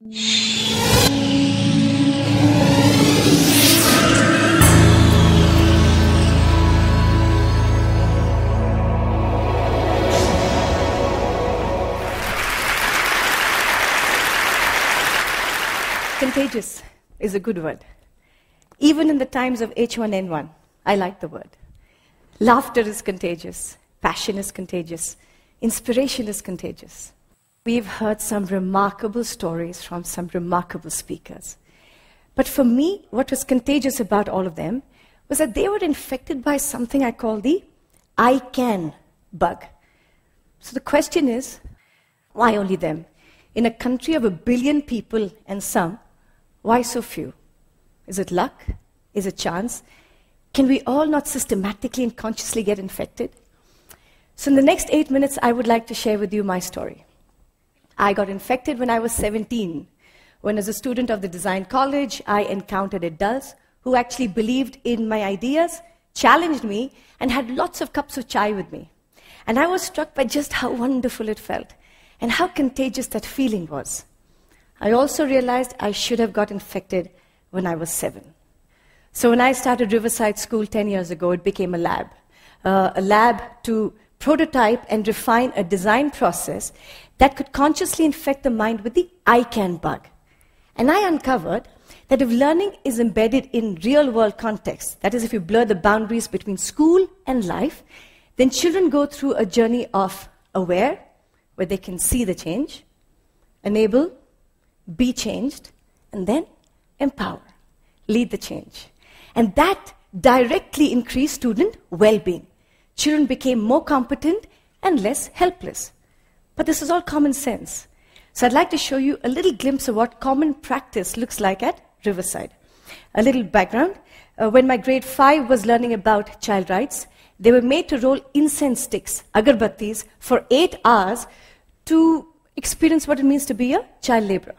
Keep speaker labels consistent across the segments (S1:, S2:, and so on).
S1: Contagious is a good word. Even in the times of H1N1, I like the word. Laughter is contagious. Passion is contagious. Inspiration is contagious. We've heard some remarkable stories from some remarkable speakers. But for me, what was contagious about all of them was that they were infected by something I call the I can bug. So the question is, why only them? In a country of 1 billion people and some, why so few? Is it luck? Is it chance? Can we all not systematically and consciously get infected? So in the next 8 minutes, I would like to share with you my story. I got infected when I was 17, when as a student of the design college, I encountered adults who actually believed in my ideas, challenged me, and had lots of cups of chai with me. And I was struck by just how wonderful it felt and how contagious that feeling was. I also realized I should have got infected when I was 7. So when I started Riverside School 10 years ago, it became a lab to prototype and refine a design process that could consciously infect the mind with the I can bug. And I uncovered that if learning is embedded in real-world context, that is, if you blur the boundaries between school and life, then children go through a journey of aware, where they can see the change, enable, be changed, and then empower, lead the change. And that directly increased student well-being. Children became more competent and less helpless. But this is all common sense. So I'd like to show you a little glimpse of what common practice looks like at Riverside. A little background. When my grade 5 was learning about child rights, they were made to roll incense sticks, agarbattis, for 8 hours to experience what it means to be a child laborer.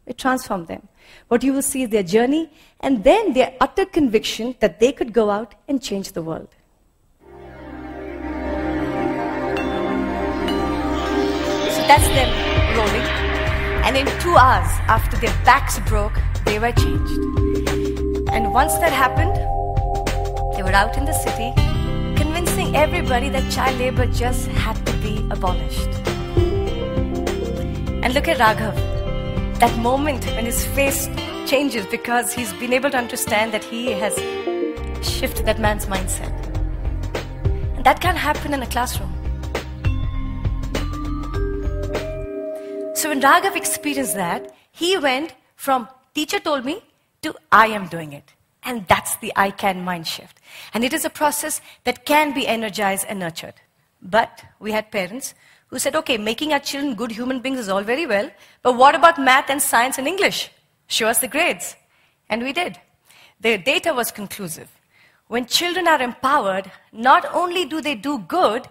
S1: It transformed them. What you will see is their journey and then their utter conviction that they could go out and change the world. So that's them rolling. And in 2 hours, after their backs broke, they were changed. And once that happened, they were out in the city, convincing everybody that child labor just had to be abolished. And look at Raghav. That moment when his face changes because he's been able to understand that he has shifted that man's mindset. And that can't happen in a classroom. So when Raghav experienced that, he went from teacher told me to I am doing it. And that's the I can mind shift. And it is a process that can be energized and nurtured. But we had parents who said, okay, making our children good human beings is all very well, but what about math and science and English? Show us the grades. And we did. The data was conclusive. When children are empowered, not only do they do good,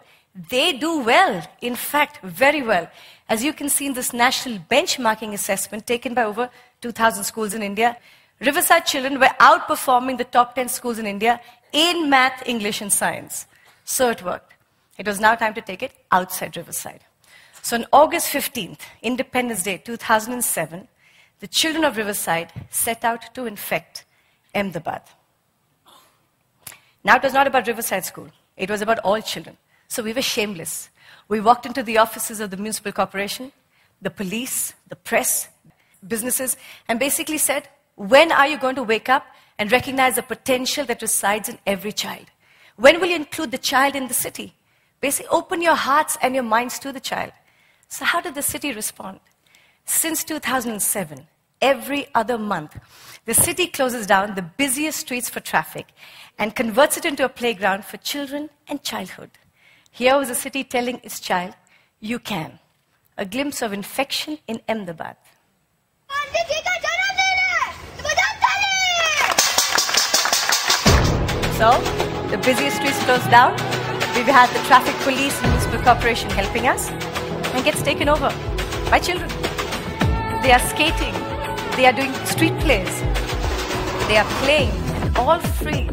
S1: they do well. In fact, very well. As you can see in this national benchmarking assessment taken by over 2,000 schools in India, Riverside children were outperforming the top 10 schools in India in math, English, and science. So it worked. It was now time to take it outside Riverside. So on August 15th, Independence Day 2007, the children of Riverside set out to infect Ahmedabad. Now it was not about Riverside School. It was about all children. So we were shameless. We walked into the offices of the municipal corporation, the police, the press, businesses, and basically said, when are you going to wake up and recognize the potential that resides in every child? When will you include the child in the city? Basically, open your hearts and your minds to the child. So how did the city respond? Since 2007, every other month, the city closes down the busiest streets for traffic and converts it into a playground for children and childhood. Here was the city telling its child, you can. A glimpse of infection in Ahmedabad. So, the busiest streets closed down. We've had the traffic police and municipal corporation helping us, and gets taken over by children. They are skating, they are doing street plays, they are playing, and all free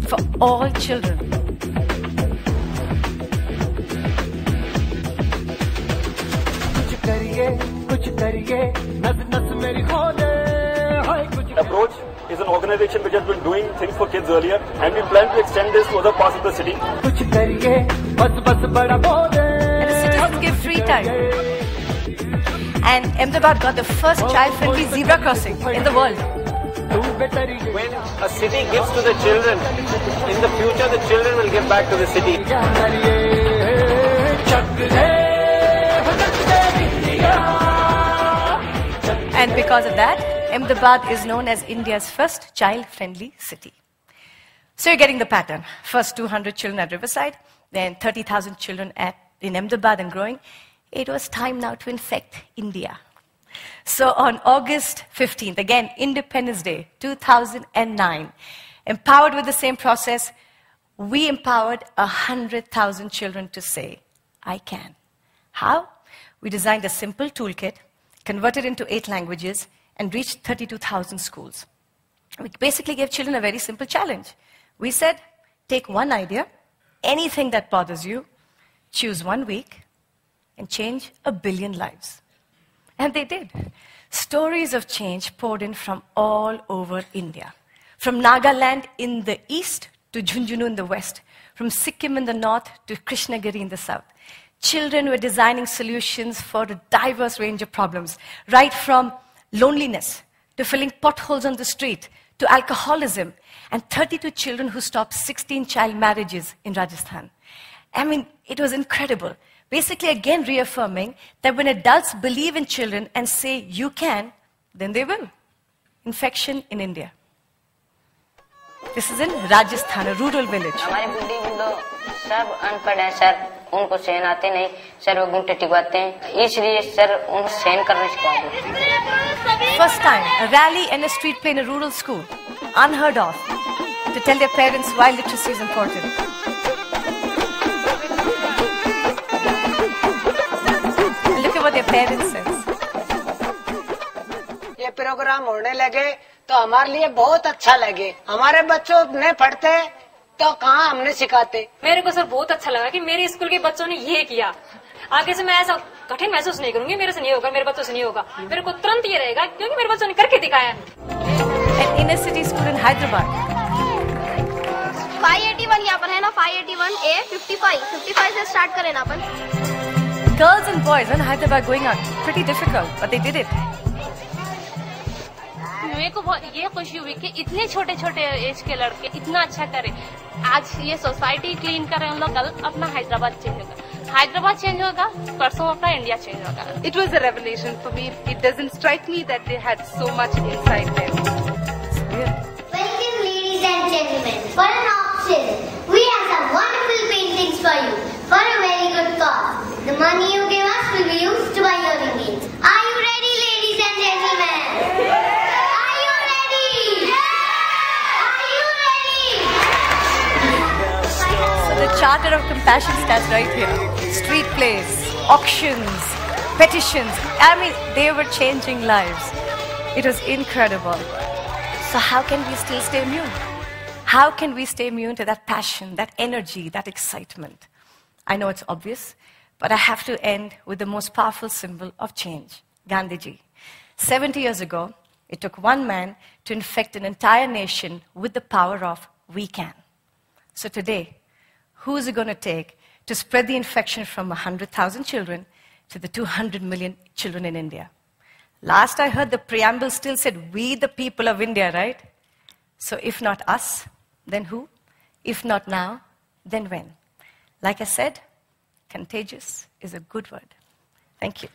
S1: for all children.
S2: कुछ करिए नस नस approach is an organization which has been doing things for kids earlier, and we plan to extend this to other parts of the city.
S1: And the citizens give free time. And Ahmedabad got the first child-friendly zebra crossing in the world.
S3: When a city gives to the children, in the future the children will give back to the city.
S1: And because of that, Ahmedabad is known as India's first child-friendly city. So you're getting the pattern. First 200 children at Riverside, then 30,000 children in Ahmedabad and growing. It was time now to infect India. So on August 15th, again, Independence Day, 2009, empowered with the same process, we empowered 100,000 children to say, I can. How? We designed a simple toolkit, converted into 8 languages, and reached 32,000 schools. We basically gave children a very simple challenge. We said, take one idea, anything that bothers you, choose 1 week, and change 1 billion lives. And they did. Stories of change poured in from all over India. From Nagaland in the east to Jhunjhunu in the west. From Sikkim in the north to Krishnagiri in the south. Children were designing solutions for a diverse range of problems. Right from loneliness to filling potholes on the street to alcoholism. And 32 children who stopped 16 child marriages in Rajasthan. I mean, it was incredible. Basically, again, reaffirming that when adults believe in children and say, you can, then they will. Infection in India. This is in Rajasthan, a rural village. First time, a rally and a street play in a rural school. Unheard of. To tell their parents why literacy is important. What their parents says.
S4: ये programme होने लगे तो हमारे लिए बहुत अच्छा लगे. हमारे बच्चों ने पढ़ते तो कहाँ हमने सिखाते.
S5: मेरे को सर बहुत अच्छा लगा कि मेरे स्कूल के बच्चों ने ये किया. आगे से मैं ऐसा कठिन महसूस नहीं करूंगी. मेरे से नहीं होगा, मेरे बच्चों से नहीं होगा. मेरे को तुरंत ये रहेगा क्योंकि मेरे बच्चों ने करके दिखाया.
S1: An inner city school in Hyderabad.
S6: 581 यहाँ पर है ना. 581A 55 से स्टार्ट करें ना अपन.
S1: Girls and boys in Hyderabad going out. Pretty difficult, but they did it.
S7: मेरे को ये खुशी हुई कि इतने छोटे छोटे एज के लड़के इतना अच्छा करे. आज ये सोसाइटी क्लीन कर रहे हैं हम लोग. कल अपना हैदराबाद चेंज होगा. हैदराबाद चेंज होगा, परसों अपना इंडिया चेंज होगा.
S8: It was a revelation for me. It doesn't strike me that they had so much inside them.
S6: Welcome, ladies and gentlemen, for an auction. We have some wonderful paintings for you for a very good cause. The money you give us will be used to buy your rings. Are you ready, ladies and gentlemen? Are you ready? Are you ready?
S1: So the charter of compassion starts right here. Street plays, auctions, petitions. I mean, they were changing lives. It was incredible. So how can we still stay immune? How can we stay immune to that passion, that energy, that excitement? I know it's obvious, but I have to end with the most powerful symbol of change, Gandhiji. 70 years ago, it took one man to infect an entire nation with the power of we can. So today, who is it going to take to spread the infection from 100,000 children to the 200 million children in India? Last I heard, the preamble still said, we the people of India, right? So if not us, then who? If not now, then when? Like I said, contagious is a good word. Thank you.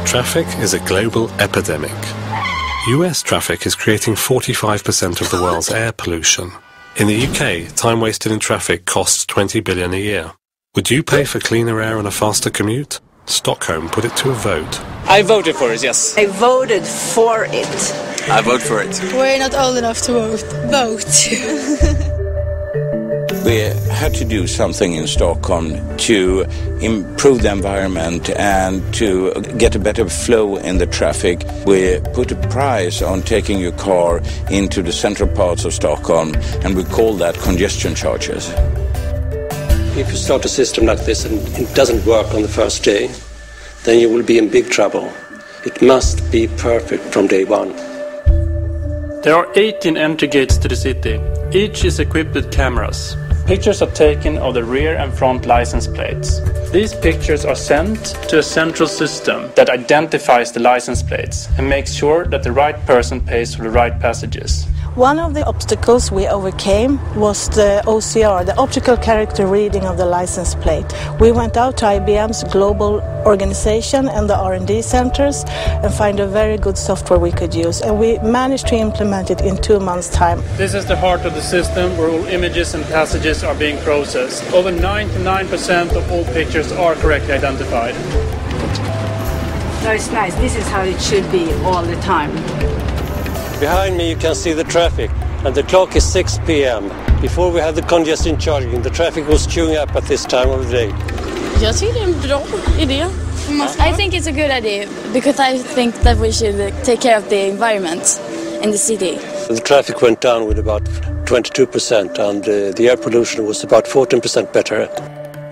S9: Traffic is a global epidemic. US traffic is creating 45% of the world's air pollution. In the UK, time wasted in traffic costs $20 billion a year. Would you pay for cleaner air and a faster commute? Stockholm put it to a vote.
S3: I voted for it, yes.
S10: I voted for it.
S3: I vote for it.
S11: We're not old enough to vote. We had to do something in Stockholm to improve the environment and to get a better flow in the traffic. We put a price on taking your car into the central parts of Stockholm, and we call that congestion charges.
S12: If you start a system like this and it doesn't work on the first day, then you will be in big trouble. It must be perfect from day one.
S13: There are 18 entry gates to the city. Each is equipped with cameras. Pictures are taken of the rear and front license plates. These pictures are sent to a central system that identifies the license plates and makes sure that the right person pays for the right passages.
S14: One of the obstacles we overcame was the OCR, the optical character reading of the license plate. We went out to IBM's global organization and the R&D centers and find a very good software we could use, and we managed to implement it in 2 months' time.
S13: This is the heart of the system where all images and passages are being processed. Over 99% of all pictures are correctly identified.
S15: No, it's nice. This is how it should be all the time.
S12: Behind me you can see the traffic, and the clock is 6 p.m. Before we had the congestion charging, the traffic was queuing up at this time of the day.
S16: Jag tycker det är en bra idé. I think it's a good idea because I think that we should take care of the environment in the city.
S12: The traffic went down with about 22% and the air pollution was about 14% better.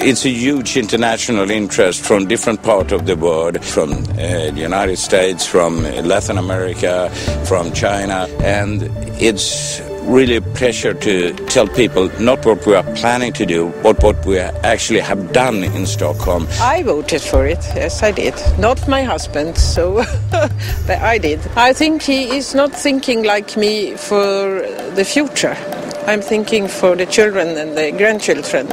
S11: It's a huge international interest from different parts of the world, from the United States, from Latin America, from China, and it's really a pleasure to tell people not what we are planning to do, but what we actually have done in Stockholm.
S17: I voted for it, yes I did. Not my husband, so but I did. I think he is not thinking like me for the future. I'm thinking for the children and the grandchildren.